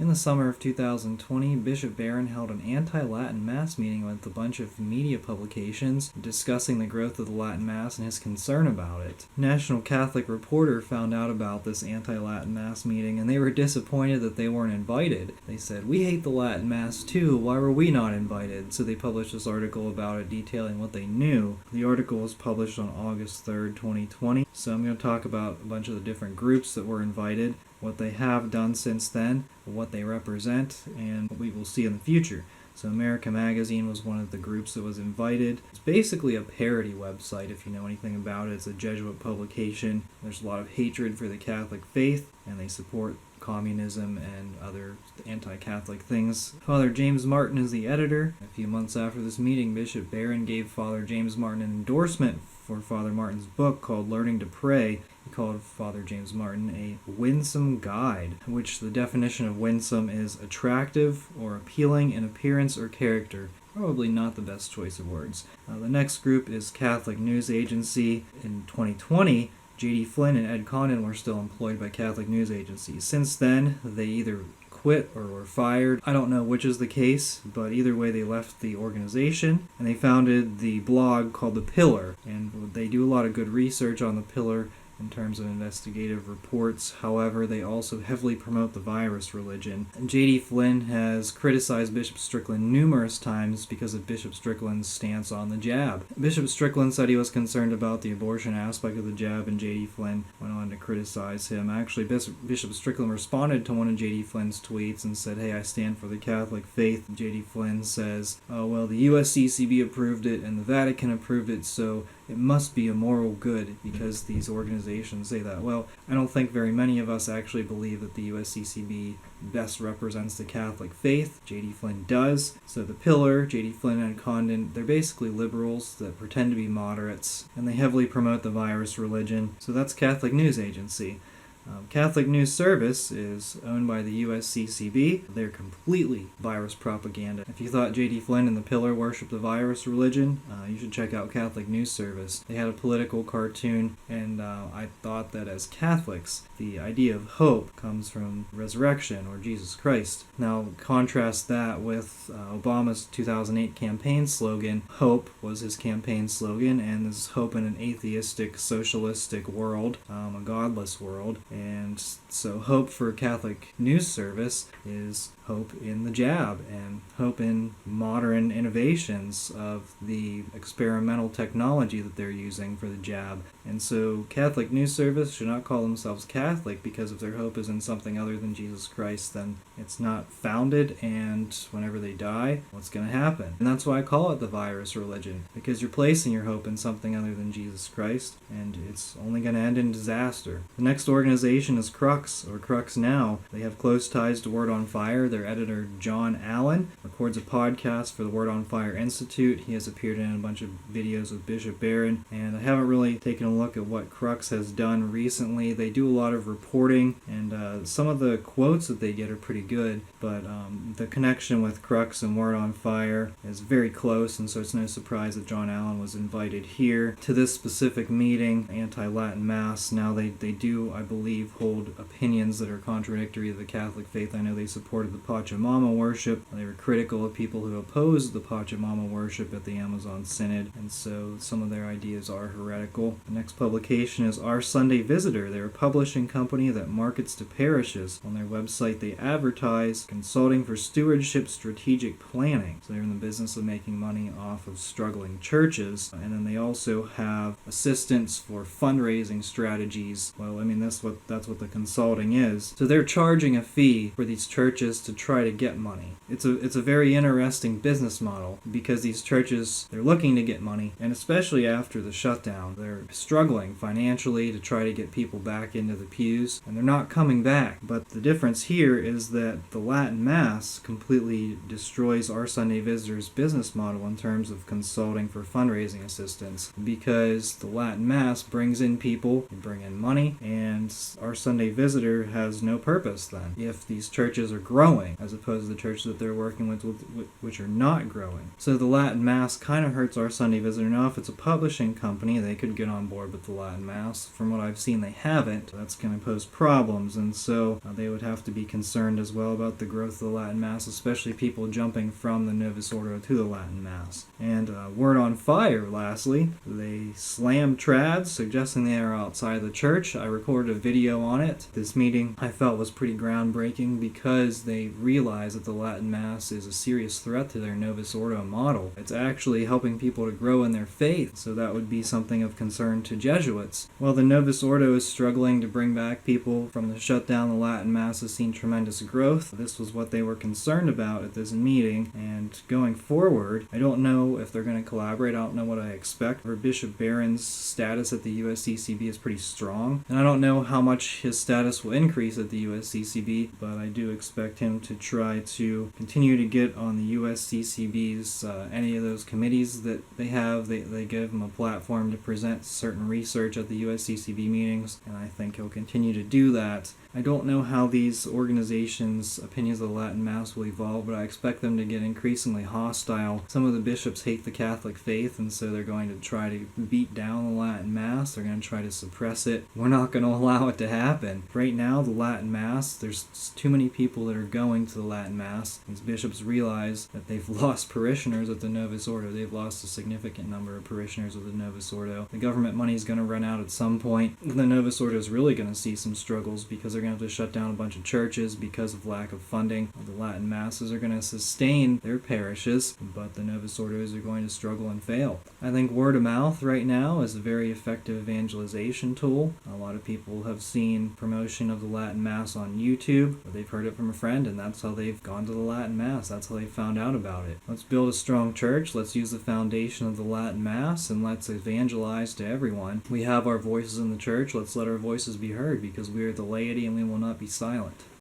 In the summer of 2020, Bishop Barron held an anti-Latin Mass meeting with a bunch of media publications discussing the growth of the Latin Mass and his concern about it. National Catholic Reporter found out about this anti-Latin Mass meeting, and they were disappointed that they weren't invited. They said, "We hate the Latin Mass too, why were we not invited?" So they published this article about it detailing what they knew. The article was published on August 3rd, 2020, so I'm going to talk about a bunch of the different groups that were invited, what they have done since then, what they represent, and what we will see in the future. So America Magazine was one of the groups that was invited. It's basically a parody website, if you know anything about it. It's a Jesuit publication. There's a lot of hatred for the Catholic faith, and they support communism and other anti-Catholic things. Father James Martin is the editor. A few months after this meeting, Bishop Barron gave Father James Martin an endorsement for Father Martin's book called Learning to Pray. He called Father James Martin a winsome guide, which the definition of winsome is attractive or appealing in appearance or character. Probably not the best choice of words. The next group is Catholic News Agency. In 2020, J.D. Flynn and Ed Condon were still employed by Catholic news agencies. Since then, they either quit or were fired. I don't know which is the case, but either way they left the organization, and they founded the blog called The Pillar, and they do a lot of good research on The Pillar in terms of investigative reports. However, they also heavily promote the virus religion. And J.D. Flynn has criticized Bishop Strickland numerous times because of Bishop Strickland's stance on the jab. Bishop Strickland said he was concerned about the abortion aspect of the jab, and J.D. Flynn went on to criticize him. Actually, Bishop Strickland responded to one of J.D. Flynn's tweets and said, "Hey, I stand for the Catholic faith." J.D. Flynn says, "Oh, well, the USCCB approved it and the Vatican approved it, so it must be a moral good because these organizations say that." Well, I don't think very many of us actually believe that the USCCB best represents the Catholic faith. J.D. Flynn does. So the Pillar, J.D. Flynn and Condon, they're basically liberals that pretend to be moderates, and they heavily promote the virus religion. So that's Catholic News Agency. Catholic News Service is owned by the USCCB. They're completely virus propaganda. If you thought J.D. Flynn and the Pillar worship the virus religion, you should check out Catholic News Service. They had a political cartoon, and I thought that as Catholics, the idea of hope comes from resurrection or Jesus Christ. Now, contrast that with Obama's 2008 campaign slogan. Hope was his campaign slogan, and this is hope in an atheistic, socialistic world, a godless world. And so hope for Catholic News Service is hope in the jab and hope in modern innovations of the experimental technology that they're using for the jab. And so Catholic News Service should not call themselves Catholic, because if their hope is in something other than Jesus Christ, then it's not founded, and whenever they die, what's going to happen? And that's why I call it the virus religion, because you're placing your hope in something other than Jesus Christ, and it's only going to end in disaster. The next organization is Crux, or Crux Now. They have close ties to Word on Fire. Their editor, John Allen, records a podcast for the Word on Fire Institute. He has appeared in a bunch of videos with Bishop Barron, and I haven't really taken a look at what Crux has done recently. They do a lot of reporting, and some of the quotes that they get are pretty good, but the connection with Crux and Word on Fire is very close, and so it's no surprise that John Allen was invited here to this specific meeting, Anti-Latin Mass. Now they do, I believe, hold opinions that are contradictory to the Catholic faith. I know they supported the Pachamama worship. They were critical of people who opposed the Pachamama worship at the Amazon Synod, and so some of their ideas are heretical. The next publication is Our Sunday Visitor. They're a publishing company that markets to parishes. On their website, they advertise consulting for stewardship strategic planning. So they're in the business of making money off of struggling churches. And then they also have assistance for fundraising strategies. Well, I mean, that's what the consulting is. So they're charging a fee for these churches to try to get money. It's a very interesting business model, because these churches, they're looking to get money, and especially after the shutdown, they're struggling financially to try to get people back into the pews, and they're not coming back. But the difference here is that the Latin Mass completely destroys Our Sunday Visitor's business model in terms of consulting for fundraising assistance, because the Latin Mass brings in people, they bring in money, and Our Sunday Visitor has no purpose then if these churches are growing, as opposed to the churches that they're working with which are not growing. So the Latin Mass kind of hurts Our Sunday Visitor. Now, if it's a publishing company, they could get on board Lord but the Latin Mass. From what I've seen, they haven't. That's going to pose problems, and so they would have to be concerned as well about the growth of the Latin Mass, especially people jumping from the Novus Ordo to the Latin Mass. And word on fire, lastly, they slammed trads, suggesting they are outside the church. I recorded a video on it. This meeting I felt was pretty groundbreaking because they realized that the Latin Mass is a serious threat to their Novus Ordo model. It's actually helping people to grow in their faith, so that would be something of concern to Jesuits. While the Novus Ordo is struggling to bring back people from the shutdown, the Latin Mass has seen tremendous growth. This was what they were concerned about at this meeting, and going forward, I don't know if they're going to collaborate. I don't know what I expect. For Bishop Barron's status at the USCCB is pretty strong, and I don't know how much his status will increase at the USCCB, but I do expect him to try to continue to get on the USCCB's any of those committees that they have. They give him a platform to present certain research at the USCCB meetings, and I think he'll continue to do that. I don't know how these organizations' opinions of the Latin Mass will evolve, but I expect them to get increasingly hostile. Some of the bishops hate the Catholic faith, and so they're going to try to beat down the Latin Mass. They're going to try to suppress it. We're not going to allow it to happen. Right now, the Latin Mass, there's too many people that are going to the Latin Mass. These bishops realize that they've lost parishioners at the Novus Ordo. They've lost a significant number of parishioners with the Novus Ordo. The government money is going to run out at some point. The Novus Ordo is really going to see some struggles because they're going to have to shut down a bunch of churches because of lack of funding. The Latin Masses are going to sustain their parishes, but the Novus Ordos are going to struggle and fail. I think word of mouth right now is a very effective evangelization tool. A lot of people have seen promotion of the Latin Mass on YouTube, or they've heard it from a friend, and that's how they've gone to the Latin Mass. That's how they found out about it. Let's build a strong church. Let's use the foundation of the Latin Mass, and let's evangelize to everyone. We have our voices in the church. Let's let our voices be heard, because we are the laity and we will not be silent.